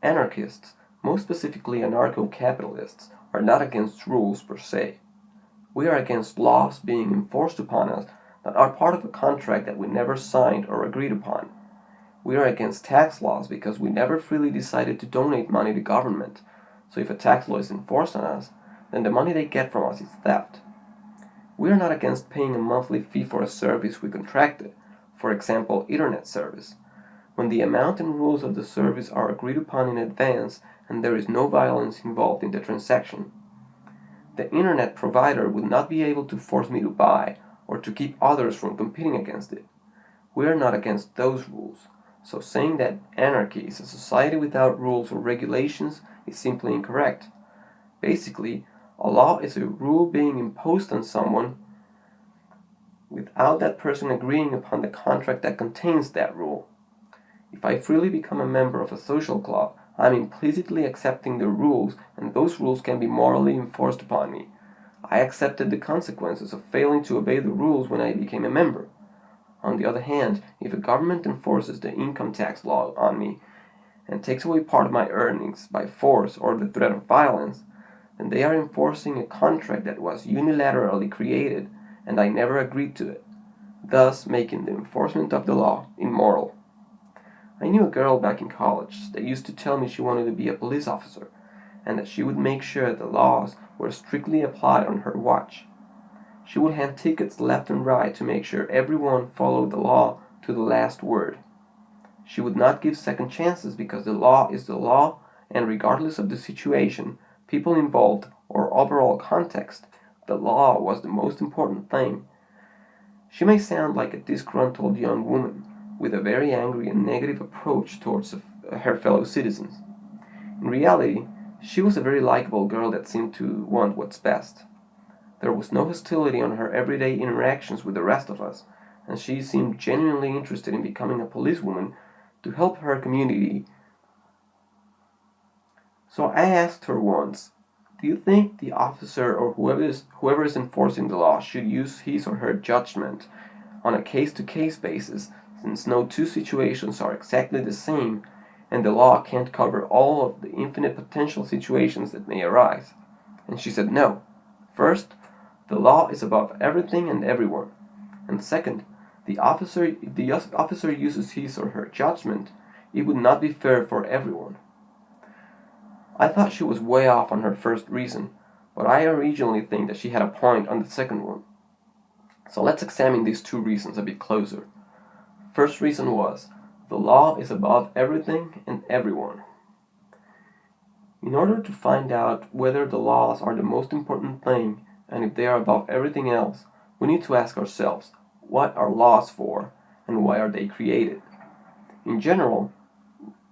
Anarchists, most specifically anarcho-capitalists, are not against rules per se. We are against laws being enforced upon us that are part of a contract that we never signed or agreed upon. We are against tax laws because we never freely decided to donate money to government, so if a tax law is enforced on us, then the money they get from us is theft. We are not against paying a monthly fee for a service we contracted, for example, internet service, when the amount and rules of the service are agreed upon in advance and there is no violence involved in the transaction. The internet provider would not be able to force me to buy or to keep others from competing against it. We are not against those rules, so saying that anarchy is a society without rules or regulations is simply incorrect. Basically, a law is a rule being imposed on someone without that person agreeing upon the contract that contains that rule. If I freely become a member of a social club, I am implicitly accepting the rules, and those rules can be morally enforced upon me. I accepted the consequences of failing to obey the rules when I became a member. On the other hand, if a government enforces the income tax law on me and takes away part of my earnings by force or the threat of violence, then they are enforcing a contract that was unilaterally created and I never agreed to it, thus making the enforcement of the law immoral. I knew a girl back in college that used to tell me she wanted to be a police officer and that she would make sure the laws were strictly applied on her watch. She would hand tickets left and right to make sure everyone followed the law to the last word. She would not give second chances because the law is the law, and regardless of the situation, people involved, or overall context, the law was the most important thing. She may sound like a disgruntled young woman with a very angry and negative approach towards her fellow citizens. In reality, she was a very likable girl that seemed to want what's best. There was no hostility on her everyday interactions with the rest of us, and she seemed genuinely interested in becoming a policewoman to help her community. So I asked her once, do you think the officer or whoever is enforcing the law should use his or her judgment on a case-to-case basis, since no two situations are exactly the same and the law can't cover all of the infinite potential situations that may arise? And she said no. First, the law is above everything and everyone. And second, if the officer uses his or her judgment, it would not be fair for everyone. I thought she was way off on her first reason, but I originally think that she had a point on the second one. So let's examine these two reasons a bit closer. First reason was, the law is above everything and everyone. In order to find out whether the laws are the most important thing, and if they are above everything else, we need to ask ourselves, what are laws for, and why are they created? In general,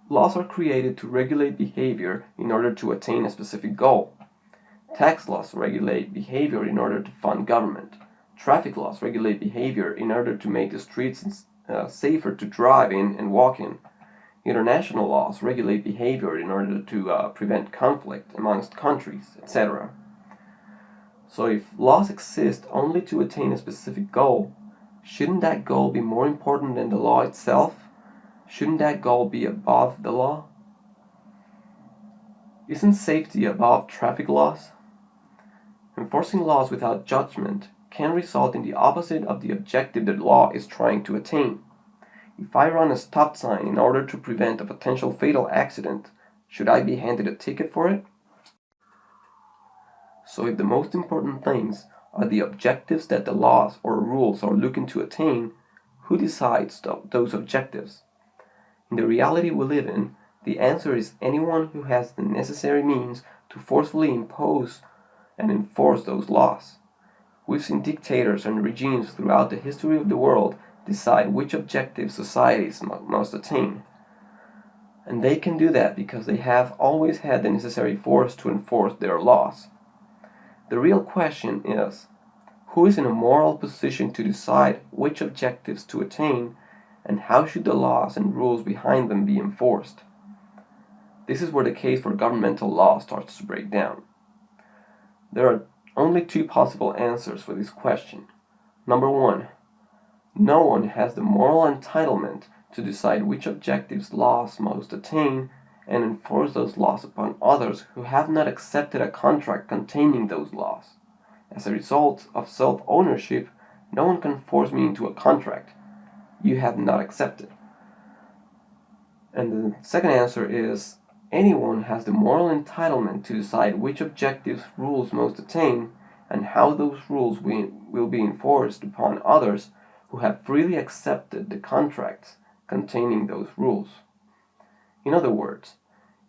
laws are created to regulate behavior in order to attain a specific goal. Tax laws regulate behavior in order to fund government. Traffic laws regulate behavior in order to make the streets safer to drive in and walk in. International laws regulate behavior in order to prevent conflict amongst countries, etc. So if laws exist only to attain a specific goal, shouldn't that goal be more important than the law itself? Shouldn't that goal be above the law? Isn't safety above traffic laws? Enforcing laws without judgment can result in the opposite of the objective the law is trying to attain. If I run a stop sign in order to prevent a potential fatal accident, should I be handed a ticket for it? So if the most important things are the objectives that the laws or rules are looking to attain, who decides those objectives? In the reality we live in, the answer is anyone who has the necessary means to forcefully impose and enforce those laws. We've seen dictators and regimes throughout the history of the world decide which objectives societies must attain. And they can do that because they have always had the necessary force to enforce their laws. The real question is, who is in a moral position to decide which objectives to attain, and how should the laws and rules behind them be enforced? This is where the case for governmental law starts to break down. There are only two possible answers for this question. Number one, no one has the moral entitlement to decide which objectives laws must attain and enforce those laws upon others who have not accepted a contract containing those laws. As a result of self-ownership, no one can force me into a contract you have not accepted. And the second answer is, anyone has the moral entitlement to decide which objectives rules most attain and how those rules will be enforced upon others who have freely accepted the contracts containing those rules. In other words,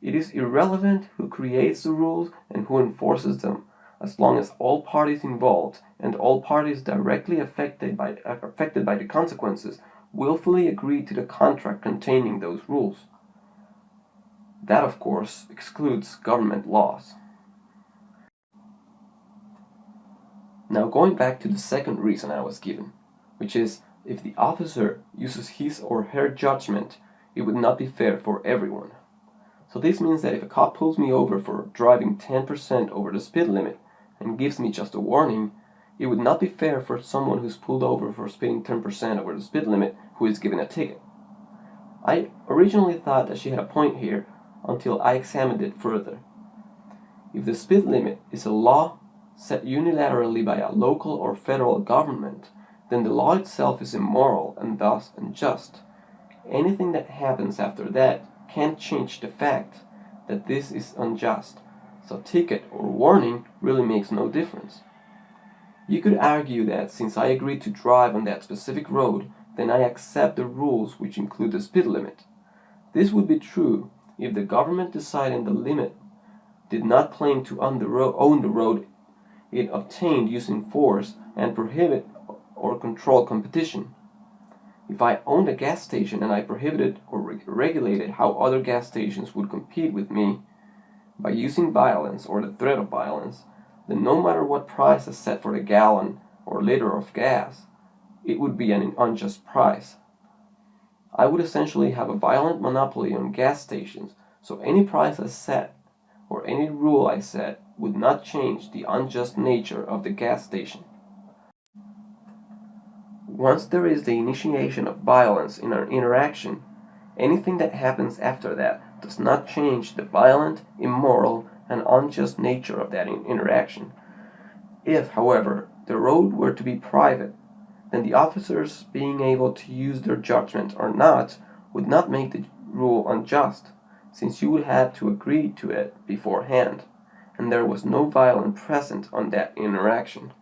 it is irrelevant who creates the rules and who enforces them, as long as all parties involved and all parties directly affected by the consequences willfully agree to the contract containing those rules. That, of course, excludes government laws. Now, going back to the second reason I was given, which is, if the officer uses his or her judgment, it would not be fair for everyone. So this means that if a cop pulls me over for driving 10% over the speed limit and gives me just a warning, it would not be fair for someone who's pulled over for speeding 10% over the speed limit who is given a ticket. I originally thought that she had a point here until I examined it further. If the speed limit is a law set unilaterally by a local or federal government, then the law itself is immoral and thus unjust. Anything that happens after that can't change the fact that this is unjust, so ticket or warning really makes no difference. You could argue that since I agreed to drive on that specific road, then I accept the rules which include the speed limit. This would be true if the government deciding the limit did not claim to own the road it obtained using force and prohibit or control competition. If I owned a gas station and I prohibited or regulated how other gas stations would compete with me by using violence or the threat of violence, then no matter what price is set for a gallon or liter of gas, it would be an unjust price. I would essentially have a violent monopoly on gas stations, so any price I set or any rule I set would not change the unjust nature of the gas station. Once there is the initiation of violence in our interaction, anything that happens after that does not change the violent, immoral, and unjust nature of that interaction. If, however, the road were to be private, then the officers being able to use their judgment or not would not make the rule unjust, since you would have to agree to it beforehand, and there was no violence present on that interaction.